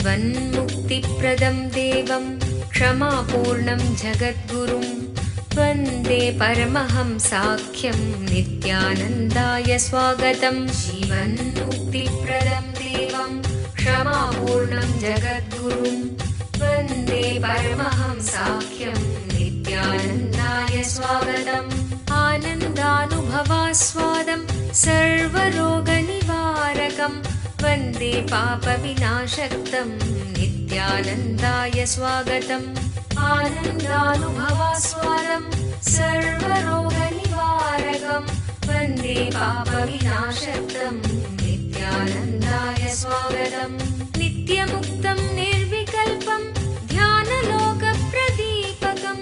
जीवन्मुक्तिप्रदं देवं क्षमापूर्णं जगद्गुरुं वन्दे परमहंसाख्यं नित्यानन्दाय स्वागतं। जीवन्मुक्तिप्रदं देवं क्षमापूर्णं जगद्गुरुं वन्दे परमहंसाख्यं नित्यानन्दाय स्वागतम्। आनन्दानुभवास्वादं सर्वरोगनिवारकं वन्दे पापविनाशक्तं नित्यानन्दाय स्वागतम्। आनन्दानुभवास्वादं सर्वरोगनिवारकं वन्दे पापविनाशक्तं नित्यानन्दाय स्वागतम्। नित्यमुक्तं निर्विकल्पं ध्यानलोकप्रदीपकं।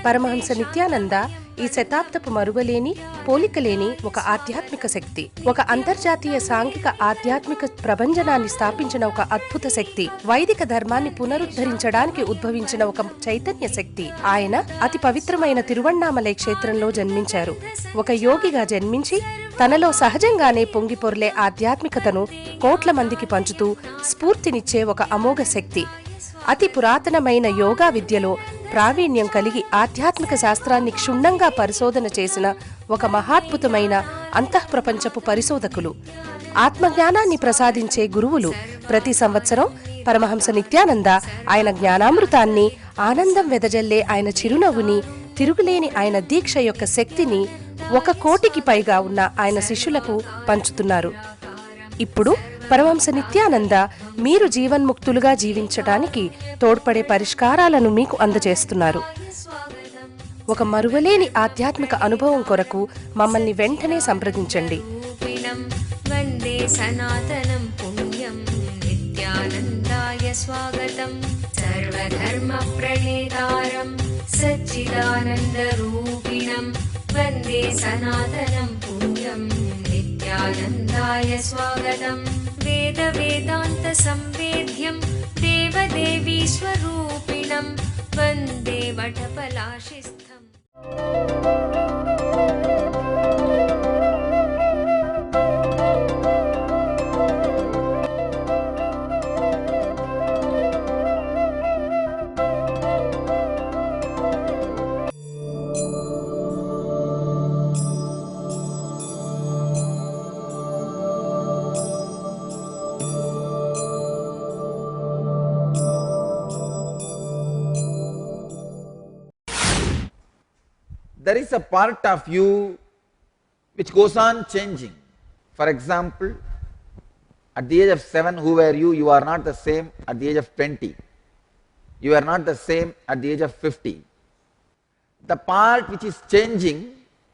పరమహంస నిత్యానంద ఈ శతాబ్దపు మరువలేని పోలికలేని ఒక ఆధ్యాత్మిక శక్తి, ఒక అంతర్జాతీయ సాంఘిక ఆధ్యాత్మిక ప్రభంజనాన్ని స్థాపించిన ఒక అద్భుత శక్తి, వైదిక ధర్మాన్ని పునరుద్ధరించడానికి ఉద్భవించిన ఒక చైతన్య శక్తి. ఆయన అతి పవిత్రమైన తిరువణ్ణామలై క్షేత్రంలో జన్మించారు. ఒక యోగిగా జన్మించి తనలో సహజంగానే పొంగిపొర్లే ఆధ్యాత్మికతను కోట్ల మందికి పంచుతూ స్ఫూర్తినిచ్చే ఒక అమోఘ శక్తి. అతి పురాతనమైన యోగా విద్యలో ప్రావీణ్యం కలిగి ఆధ్యాత్మిక శాస్త్రాన్ని క్షుణ్ణంగా పరిశోధన చేసిన ఒక మహాద్భుతమైన అంతఃప్రపంచపు పరిశోధకులు, ఆత్మజ్ఞానాన్ని ప్రసాదించే గురువులు. ప్రతి సంవత్సరం పరమహంస నిత్యానంద ఆయన జ్ఞానామృతాన్ని, ఆనందం వెదజల్లే ఆయన చిరునవ్వుని, తిరుగులేని ఆయన దీక్ష యొక్క శక్తిని 1 కోటికి పైగా ఉన్న ఆయన శిష్యులకు పంచుతున్నారు. ఇప్పుడు పరమహంస నిత్యానంద మీరు జీవన్ముక్తులుగా జీవించటానికి తోడ్పడే పరిష్కారాలను మీకు అందజేస్తున్నారు. ఒక మరువలేని ఆధ్యాత్మిక అనుభవం కొరకు మమ్మల్ని వెంటనే సంప్రదించండి. వందే సనాతనం పుణ్యం నిత్యానందాయ స్వాగతం. సర్వధర్మ ప్రణేతారం సచ్చిదానంద రూపిణం వందే సనాతనం పుణ్యం నిత్యానందాయ స్వాగతం. వేద వేదాంత సంవేద్యం దేవదేవీ స్వరూపిణం వందే వటపలాశిస్థం. There is a part of you which goes on changing. For example, at the age of 7, who were you? You are not the same at the age of 20. You are not the same at the age of 50. The part which is changing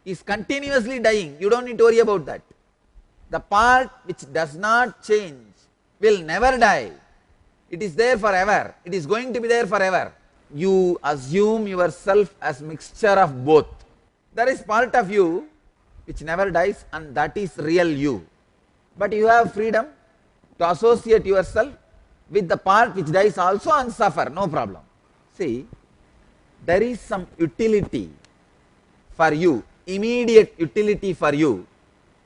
is continuously dying. You don't need to worry about that. The part which does not change will never die. It is there forever. It is going to be there forever. You assume yourself as mixture of both. There is part of you which never dies, and that is real you. But you have freedom to associate yourself with the part which dies also and suffer, no problem. See, there is some utility for you, immediate utility for you.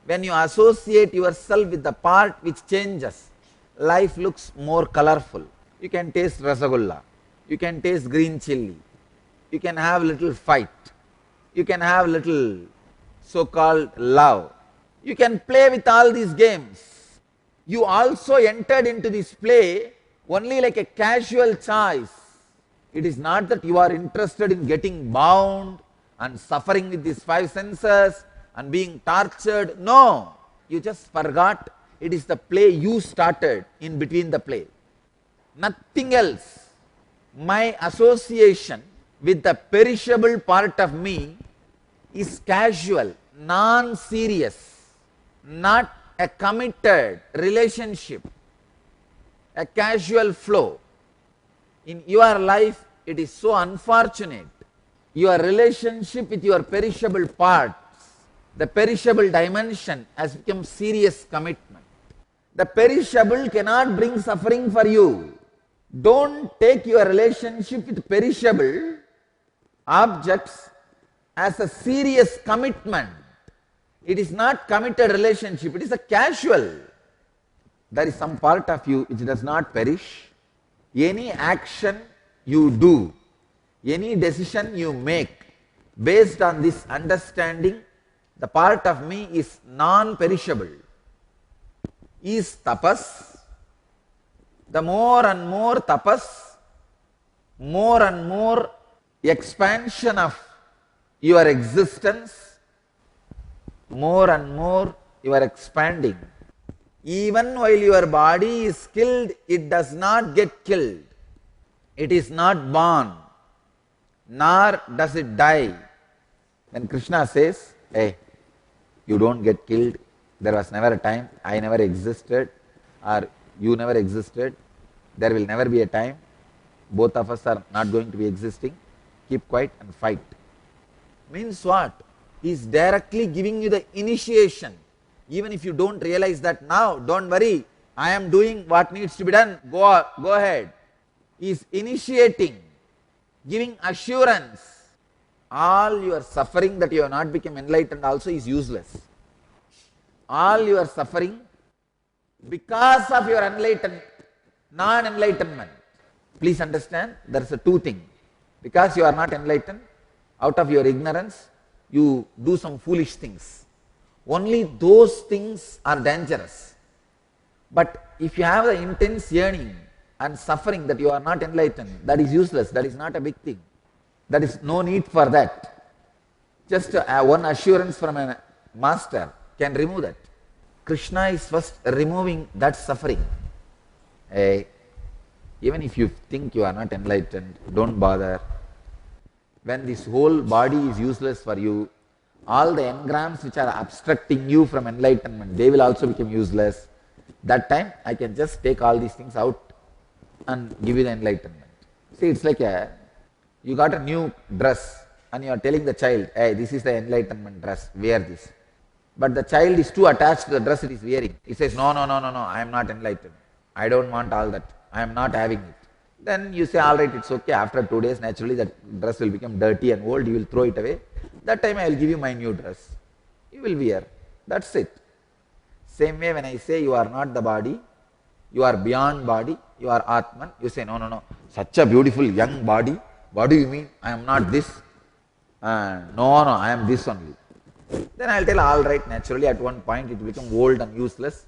When you associate yourself with the part which changes, life looks more colorful. You can taste rasagulla. You can taste green chilli, you can have little fight, you can have little so-called love, you can play with all these games. You also entered into this play only like a casual choice. It is not that you are interested in getting bound and suffering with these 5 senses and being tortured. No, you just forgot it is the play you started in between the play, nothing else. My association with the perishable part of me is casual, non-serious, not a committed relationship, a casual flow. In your life, it is so unfortunate. Your relationship with your perishable parts, the perishable dimension, has become serious commitment. The perishable cannot bring suffering for you. Don't take your relationship with perishable objects as a serious commitment. It is not committed relationship, it is a casual. There is some part of you which does not perish, any action you do, any decision you make, based on this understanding, the part of me is non-perishable, is tapas. The more and more tapas, more and more expansion of your existence, more and more you are expanding. Even while your body is killed, it does not get killed. It is not born, nor does it die. When Krishna says, hey, you don't get killed, there was never a time, I never existed, or you never existed, there will never be a time, both of us are not going to be existing, keep quiet and fight. Means what? He is directly giving you the initiation. Even if you don't realize that now, don't worry, I am doing what needs to be done, go ahead. He is initiating, giving assurance. All your suffering that you have not become enlightened also is useless. All your suffering because of your non-enlightenment. Please understand, there is a two thing. Because you are not enlightened, out of your ignorance, you do some foolish things. Only those things are dangerous. But if you have the intense yearning and suffering that you are not enlightened, that is useless, that is not a big thing. There is no need for that. Just one assurance from a master can remove that. Krishna is first removing that suffering. Even if you think you are not enlightened, don't bother. When this whole body is useless for you, all the engrams which are obstructing you from enlightenment, they will also become useless. That time I can just take all these things out and give you the enlightenment. See, it's like you got a new dress and you are telling the child, hey, this is the enlightenment dress, wear this. But the child is too attached to the dress it is wearing. He says, no, I am not enlightened. I don't want all that. I am not having it. Then you say, all right, it's okay. After 2 days, naturally that dress will become dirty and old. You will throw it away. That time I will give you my new dress. You will wear. That's it. Same way when I say you are not the body, you are beyond body, you are Atman. You say, no. Such a beautiful young body. What do you mean? I am not this. No, I am this only. Then I will tell, all right, naturally at one point it will become old and useless.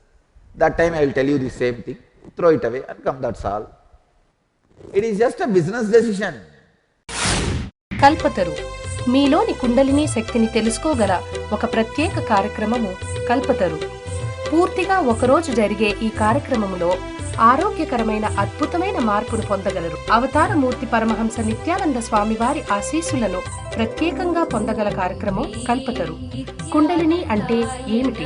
That time I will tell you the same thing. Throw it away and come, that's all. It is just a business decision. Kalpataru మీలోని కుండలిని శక్తిని తెలుసుకోగల ఒక ప్రత్యేక కార్యక్రమము కల్పతరు. పూర్తిగా ఒకరోజు జరిగే ఈ కార్యక్రమములో ఆరోగ్యకరమైన అద్భుతమైన మార్పును పొందగలరు. అవతారమూర్తి పరమహంస నిత్యానంద స్వామివారి ఆశీస్సులను ప్రత్యేకంగా పొందగల కార్యక్రమం కల్పతరు. కుండలిని అంటే ఏమిటి?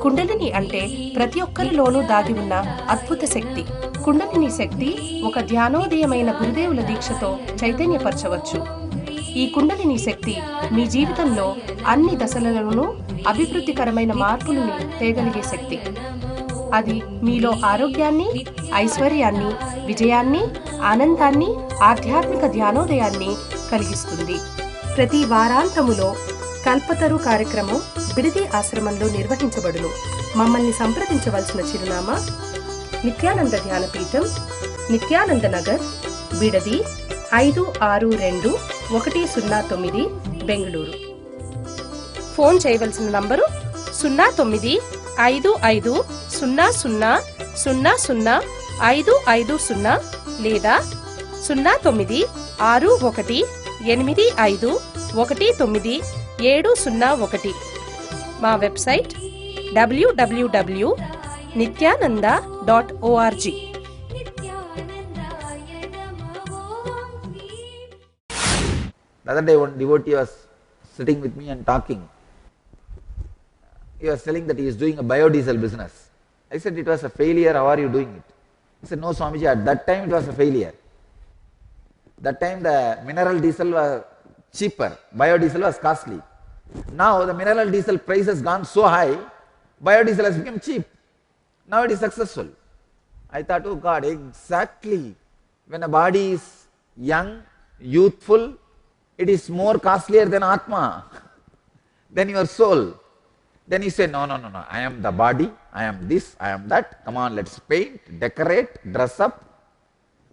కుండలిని అంటే ప్రతి ఒక్కరిలోనూ దాగి ఉన్న అద్భుత శక్తి. కుండలిని శక్తి ఒక ధ్యానోదయమైన గురుదేవుల దీక్షతో చైతన్యపరచవచ్చు. ఈ కుండలిని శక్తి మీ జీవితంలో అన్ని దశలలోనూ అభివృద్ధికరమైన మార్పులను తేగలిగే శక్తి. అది మీలో ఆరోగ్యాన్ని, ఐశ్వర్యాన్ని, విజయాన్ని, ఆనందాన్ని, ఆధ్యాత్మిక ధ్యానోదయాన్ని కలిగిస్తుంది. ప్రతి వారాంతములో కల్పతరు కార్యక్రమం బిడిది ఆశ్రమంలో నిర్వహించబడును. మమ్మల్ని సంప్రదించవలసిన చిరునామా నిత్యానంద ధ్యానపీఠం, నిత్యానంద నగర్, బిడది 562109, బెంగళూరు. ఫోన్ చేయవలసిన నంబరు 095100000550 లేదా 096185190701. మా website www.nityananda.org. The other day one devotee was sitting with me and talking. He was telling that he is doing a biodiesel business. I said, it was a failure, how are you doing it? He said, no Swamiji, at that time it was a failure. That time the mineral diesel was cheaper, biodiesel was costly. Now the mineral diesel price has gone so high, biodiesel has become cheap. Now it is successful. I thought, oh God, exactly. When a body is young, youthful, it is more costlier than Atma, than your soul. Then he said, no, I am the body, I am this, I am that. Come on, let's paint, decorate, dress up,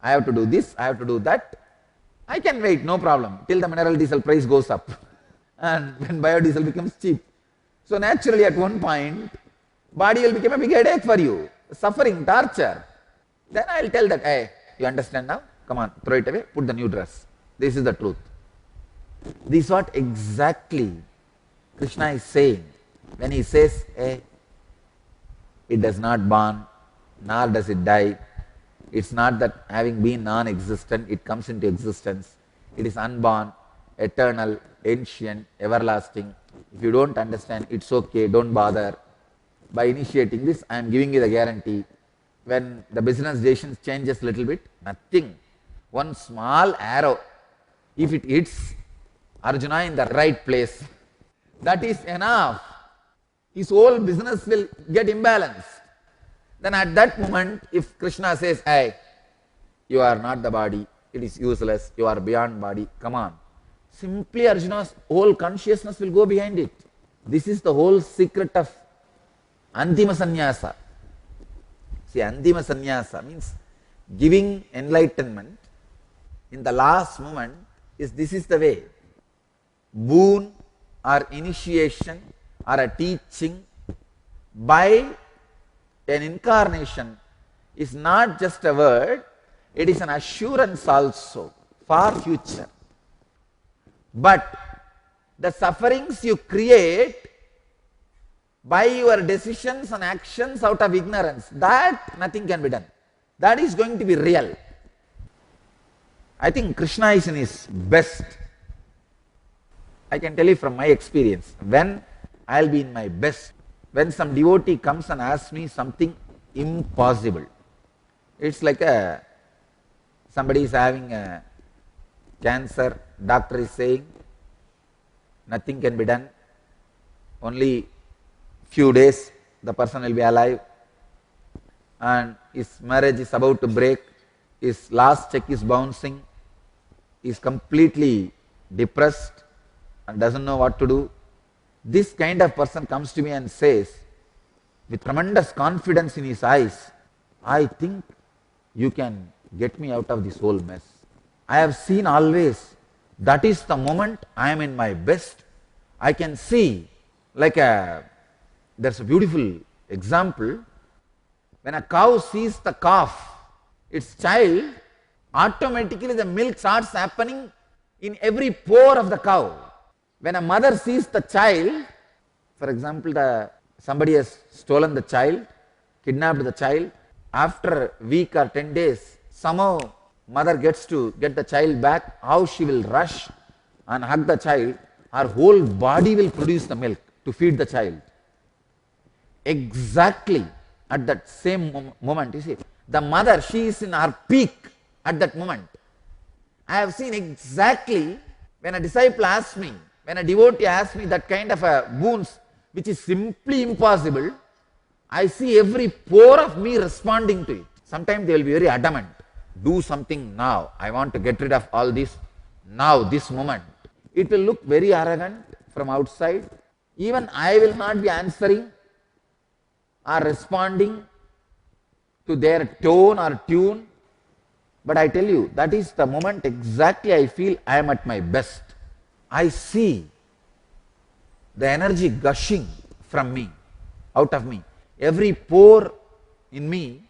I have to do this, I have to do that. I can wait, no problem, till the mineral diesel price goes up and when biodiesel becomes cheap. So naturally at one point, body will become a big headache for you, suffering, torture. Then I will tell that, hey, you understand now? Come on, throw it away, put the new dress. This is the truth. This is what exactly Krishna is saying when he says, hey, it does not born, nor does it die. It's not that having been non-existent, it comes into existence. It is unborn, eternal, ancient, everlasting. If you don't understand, it's okay, don't bother. By initiating this, I am giving you the guarantee. When the business decisions changes a little bit, nothing. One small arrow, if it hits Arjuna in the right place, that is enough. His whole business will get imbalanced. Then at that moment, if Krishna says, hey, you are not the body, it is useless, you are beyond body, come on. Simply Arjuna's whole consciousness will go behind it. This is the whole secret of Antima Sannyasa. See, Antima Sannyasa means giving enlightenment in the last moment. This is the way. Boon or initiation or a teaching by an incarnation is not just a word, it is an assurance also for future. But the sufferings you create by your decisions and actions out of ignorance, that nothing can be done. That is going to be real. I think Krishna is in his best. I can tell you from my experience, when I will be in my best, when some devotee comes and asks me something impossible, it's like somebody is having a cancer, doctor is saying nothing can be done, only few days the person will be alive, and his marriage is about to break, his last check is bouncing, he is completely depressed and doesn't know what to do. This kind of person comes to me and says, with tremendous confidence in his eyes, I think you can get me out of this whole mess. I have seen always, that is the moment I am in my best. I can see, there's a beautiful example. When a cow sees the calf, its child, automatically the milk starts happening in every pore of the cow. When a mother sees the child, for example, somebody has stolen the child, kidnapped the child, after a week or 10 days, somehow mother gets to get the child back, how she will rush and hug the child, her whole body will produce the milk to feed the child. Exactly at that same moment, you see, the mother, she is in her peak at that moment. I have seen exactly when a disciple asks me, when a devotee asks me that kind of a boons, which is simply impossible, I see every pore of me responding to it. Sometimes they will be very adamant. Do something now. I want to get rid of all this now, this moment. It will look very arrogant from outside. Even I will not be answering or responding to their tone or tune. But I tell you, that is the moment exactly I feel I am at my best. I see the energy gushing from me, out of me. Every pore in me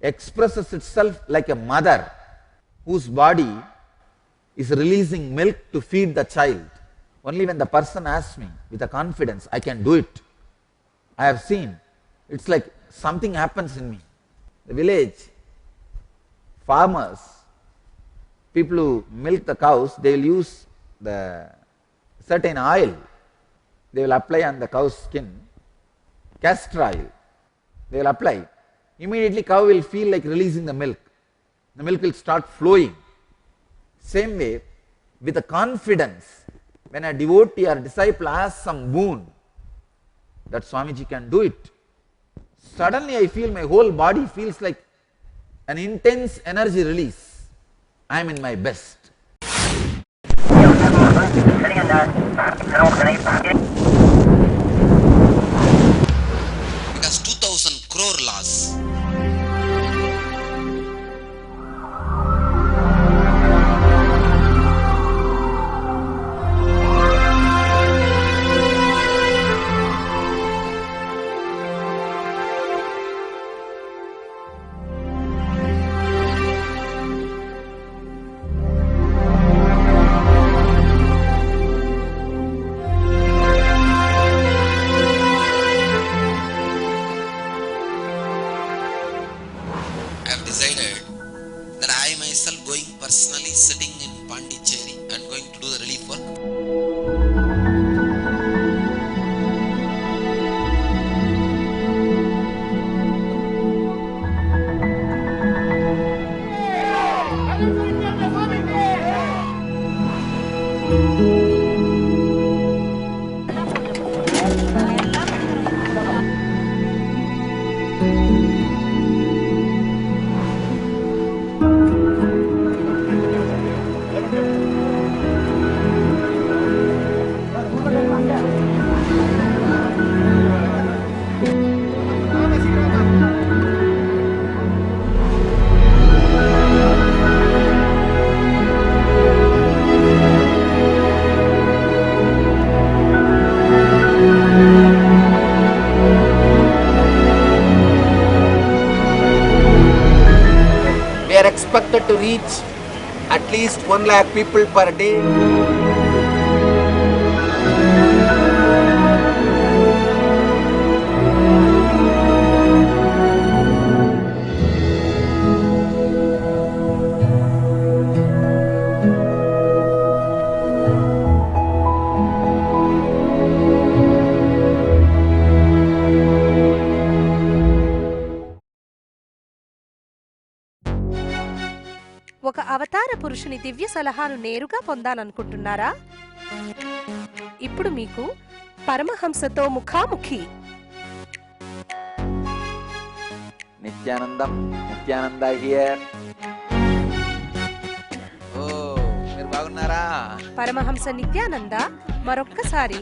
expresses itself like a mother whose body is releasing milk to feed the child. Only when the person asks me with a confidence, I can do it. I have seen, it's like something happens in me. The village, farmers, people who milk the cows, they will use the certain oil, they will apply on the cow's skin, castor oil, they will apply. Immediately cow will feel like releasing the milk will start flowing. Same way, with a confidence, when a devotee or disciple asks some boon, that Swamiji can do it, suddenly I feel my whole body feels like an intense energy release. I am in my best. It has 2000 crore laws. I have decided that I myself going personally sitting in Pondicherry and going to do the relief work. We are expected to reach at least 1 lakh people per day. ఒక అవతార పురుషుని దివ్య సలహాను నేరుగా పొందాలనుకుంటున్నారా? ఇప్పుడు మీకు పరమహంసతో ముఖాముఖి. నిత్యానందం, Nityananda here. ఓ, మీరు బాగున్నారా? పరమహంస నిత్యానంద మరొక్కసారి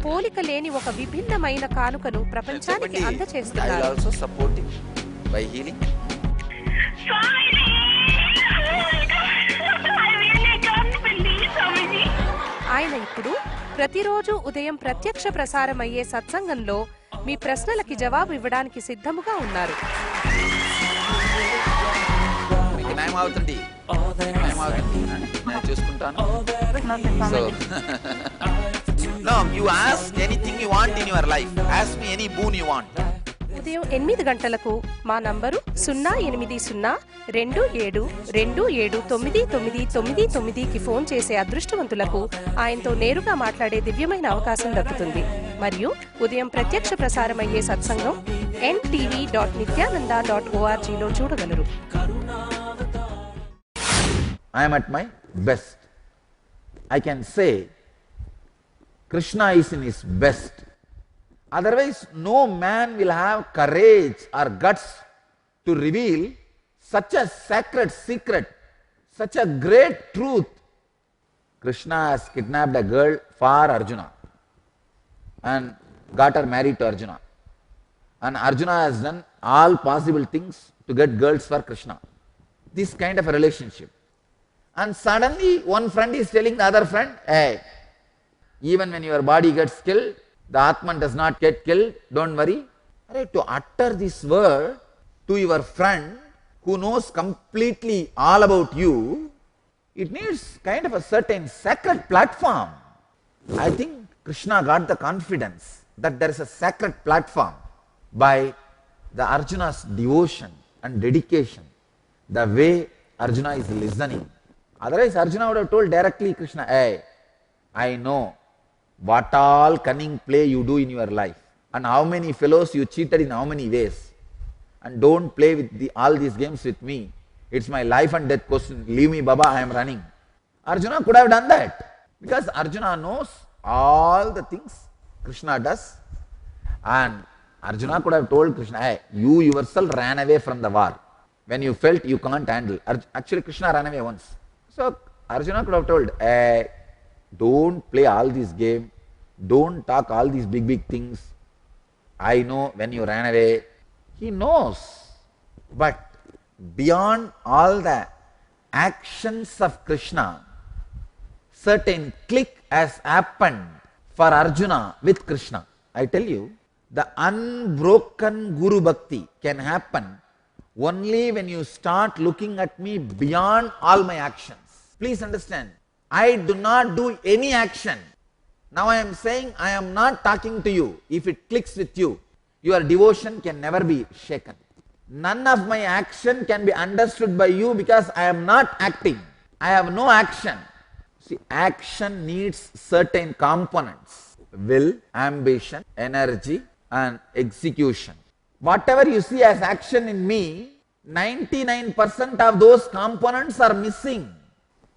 పోలిక లేని ఒక విభిన్నమైన కానుకను ప్రపంచానికి అందచేస్తున్నారు. I will also support you by healing. ఆయన ఇప్పుడు ప్రతిరోజు ఉదయం ప్రత్యక్ష ప్రసారమయ్యే సత్సంగంలో మీ ప్రశ్నలకి జవాబు ఇవ్వడానికి సిద్ధముగా ఉన్నారు. మీకు న్యాయం అవుతుంది, న్యాయం అవుతుంది, నేను చూసుకుంటాను. So, no, you ask anything you want in your life. Ask me any boon you want. ఉదయం 8 గంటలకు మా నంబరు 08027279999కి ఫోన్ చేసే అదృష్టవంతులకు ఆయనతో నేరుగా మాట్లాడే దివ్యమైన అవకాశం దక్కుతుంది. మరియు ఉదయం ప్రత్యక్ష ప్రసారమయ్యే సత్సంగం ntv.nityananda.org లో చూడగలరు. I am at my best. I can say Krishna is in his best. Otherwise, no man will have courage or guts to reveal such a sacred secret, such a great truth. Krishna has kidnapped a girl for Arjuna and got her married to Arjuna. And Arjuna has done all possible things to get girls for Krishna. This kind of a relationship. And suddenly one friend is telling the other friend, hey, even when your body gets killed, the Atman does not get killed, don't worry. To utter this word to your friend who knows completely all about you, it needs kind of a certain sacred platform. I think Krishna got the confidence that there is a sacred platform by the Arjuna's devotion and dedication, the way Arjuna is listening. Otherwise Arjuna would have told directly Krishna, hey, I know what all cunning play you do in your life and how many fellows you cheated in how many ways, and don't play with all these games with me. It's my life and death question. Leave me, Baba, I am running. Arjuna could have done that because Arjuna knows all the things Krishna does, and Arjuna could have told Krishna, hey, you yourself ran away from the war when you felt you can't handle. Actually Krishna ran away once. So Arjuna could have told, hey, don't play all this game, don't talk all these big things. I know when you ran away. He knows. But beyond all the actions of Krishna, certain click has happened for Arjuna with Krishna. I tell you, the unbroken Guru Bhakti can happen only when you start looking at me beyond all my actions. Please understand, I do not do any action. Now I am saying I am not talking to you. If it clicks with you, your devotion can never be shaken. None of my action can be understood by you because I am not acting. I have no action. See, action needs certain components: will, ambition, energy, and execution. Whatever you see as action in me, 99% of those components are missing.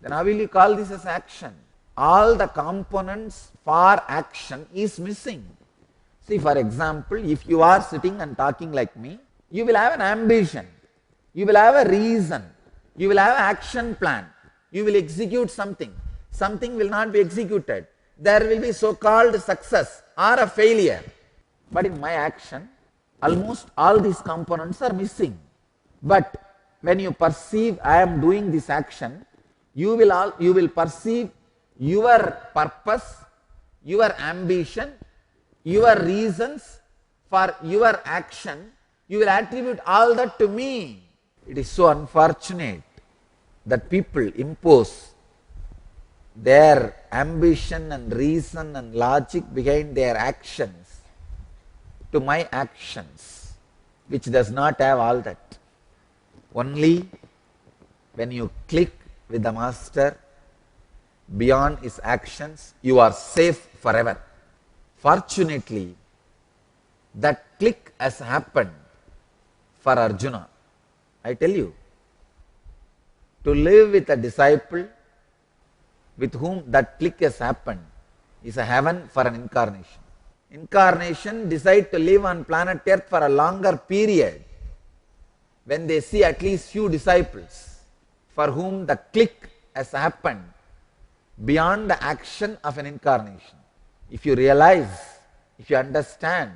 Then how will you call this as action? All the components for action is missing. See, for example, if you are sitting and talking like me, you will have an ambition, you will have a reason, you will have an action plan, you will execute something. Something will not be executed. There will be so-called success or a failure. But in my action, almost all these components are missing. But when you perceive I am doing this action, you will perceive your purpose, your ambition, your reasons for your action. You will attribute all that to me. It is so unfortunate that people impose their ambition and reason and logic behind their actions to my actions, which does not have all that. Only when you click with the master beyond his actions, you are safe forever. Fortunately, that click has happened for Arjuna. I tell you, to live with a disciple with whom that click has happened is a heaven for an incarnation. Incarnation decide to live on planet Earth for a longer period when they see at least few disciples for whom the click has happened beyond the action of an incarnation. If you realize, if you understand,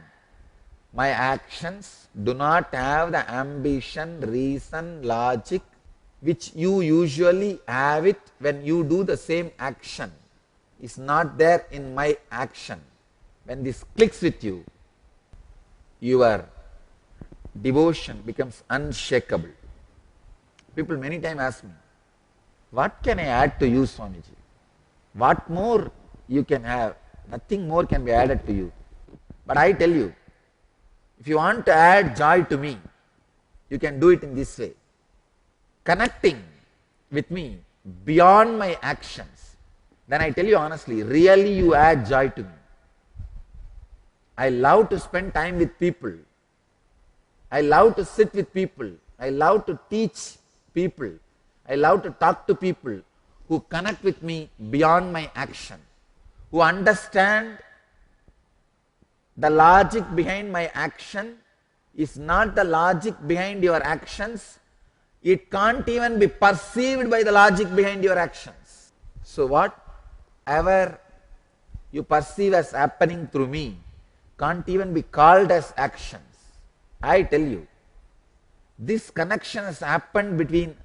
my actions do not have the ambition, reason, logic which you usually have it when you do the same action, is not there in my action. When this clicks with you, your devotion becomes unshakable. People many times ask me, what can I add to you, Swamiji? What more you can have? Nothing more can be added to you. But I tell you, if you want to add joy to me, you can do it in this way. Connecting with me beyond my actions. Then I tell you honestly, really you add joy to me. I love to spend time with people. I love to sit with people. I love to teach people. I love to talk to people who connect with me beyond my action, who understand the logic behind my action is not the logic behind your actions. It can't even be perceived by the logic behind your actions. So whatever you perceive as happening through me can't even be called as actions. I tell you, this connection has happened between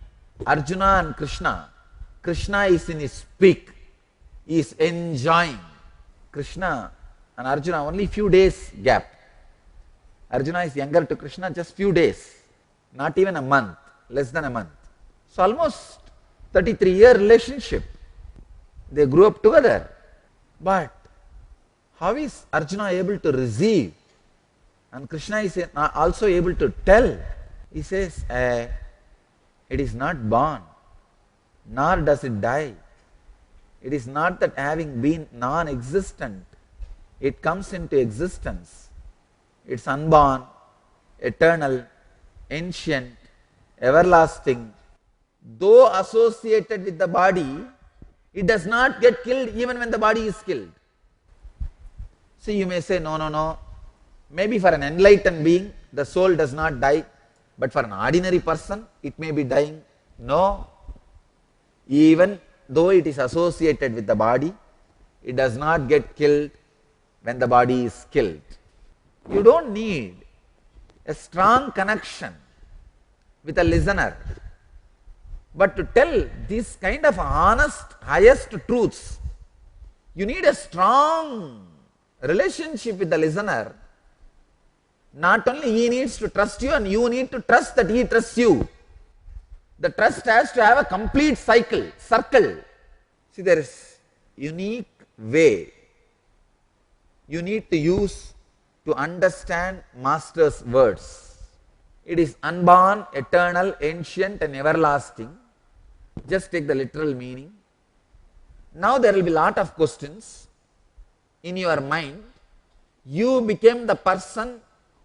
Arjuna and Krishna. Krishna is in his peak. He is enjoying. Krishna and Arjuna only few days gap. Arjuna is younger to Krishna just few days, not even a month, less than a month. So almost 33-year relationship. They grew up together. But how is Arjuna able to receive? And Krishna is also able to tell. He says, it is not born, nor does it die. It is not that having been non-existent, it comes into existence. It's unborn, eternal, ancient, everlasting. Though associated with the body, it does not get killed even when the body is killed. See, you may say, no. Maybe for an enlightened being, the soul does not die. But for an ordinary person, it may be dying. No. Even though it is associated with the body, it does not get killed when the body is killed. You don't need a strong connection with a listener. But to tell this kind of honest, highest truths, you need a strong relationship with the listener. Not only he needs to trust you, and you need to trust that he trusts you. The trust has to have a complete circle. See, there is unique way you need to use to understand Master's words. It is unborn, eternal, ancient and everlasting. Just take the literal meaning. Now there will be a lot of questions in your mind. You became the person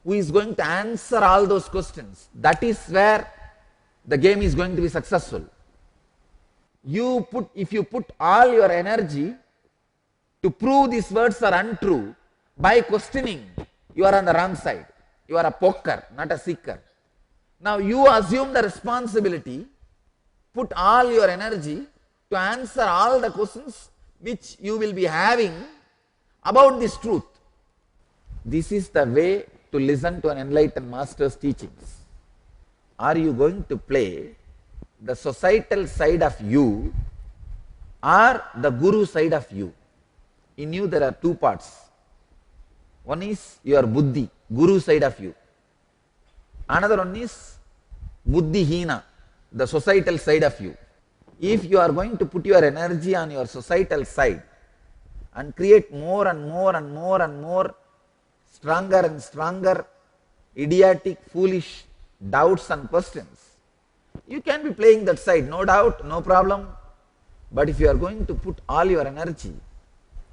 who is going to answer all those questions. That is where the game is going to be successful. If you put all your energy to prove these words are untrue by questioning, you are on the wrong side. You are a poker, not a seeker. Now you assume the responsibility, put all your energy to answer all the questions which you will be having about this truth. This is the way to listen to an enlightened master's teachings. Are you going to play the societal side of you or the guru side of you? In you there are two parts. One is your buddhi, guru side of you. Another one is buddhihina, the societal side of you. If you are going to put your energy on your societal side and create more and more and more and more stronger and stronger idiotic, foolish doubts and questions, you can be playing that side, no doubt, no problem. But if you are going to put all your energy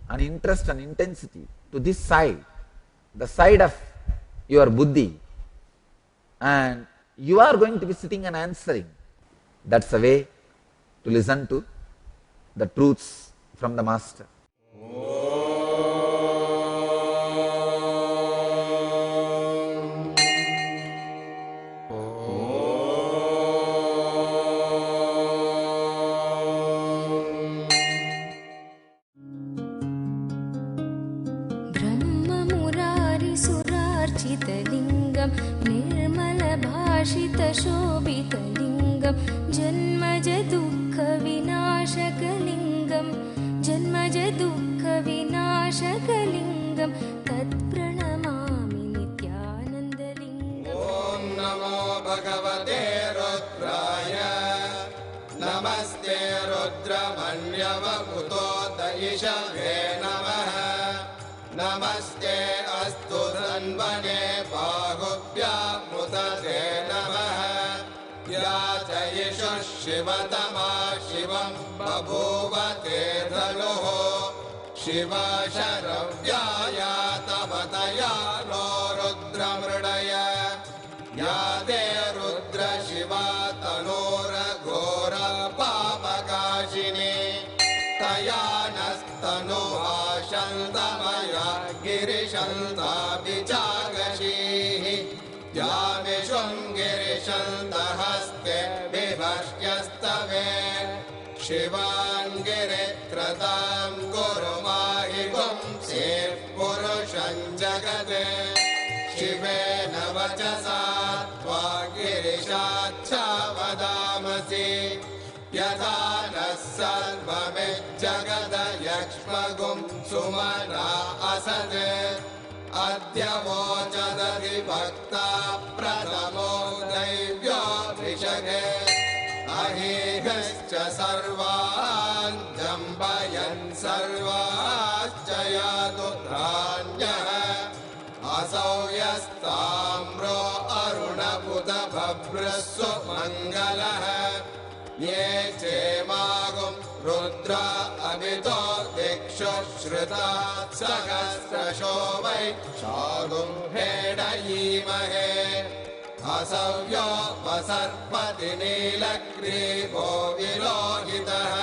and interest and intensity to this side, the side of your buddhi, and you are going to be sitting and answering, that's the way to listen to the truths from the master. ब्रह्ममुरारिसुरार्चितलिङ्गं निर्मलभाषितशोभितलिङ्गं जन्मजदुःखविनाशकलिङ्गं जन्मजदुःखविनाशकलिङ्गं तत्प्रणमामि नित्यानन्दलिङ्गम्। ॐ नमो भगवते रुद्राय नमस्ते रुद्रमन्यवभूतोदयिषवे नमः नमस्ते अस्तु धन्वने बाहुभ्यामुदते नमः याचयिषुः शिवतमा शिवं बभूव ते धनुः शिव शरव्याया तमतया नो रुद्रमृडय या ते रुद्र शिवा तनोरघोर पापकाशिनी तया नस्तनुहा शन्तमया गिरिशन्ताभिचागशीः यामिषुं गिरिशन्तहस्ते बिभर्ष्यस्तवे शिवाङ्गिरित्रतां गुरुमाहि पुंसेः पुरुषं जगते शिवेन वचसा त्वा गिरिशाच्छा वदामसि यथा नः सर्वमिज्जगदयक्ष्मगुं सुमना असत् अद्य वोचदधिभक्ता प्रथमो दैव्यो ऋषभे अहीहश्च सर्वान् जम्बयन् सर्वाश्च यातु धान्यः असौ यस्ताम्रो अरुणपुतभभ्रस्सु मङ्गलः ये चेमागुं रुद्र अमितो दिक्षु श्रुता सहस्रशो वै शागुं हेडयीमहे असव्यो वसर्पति नीलग्रीवो विलोहितः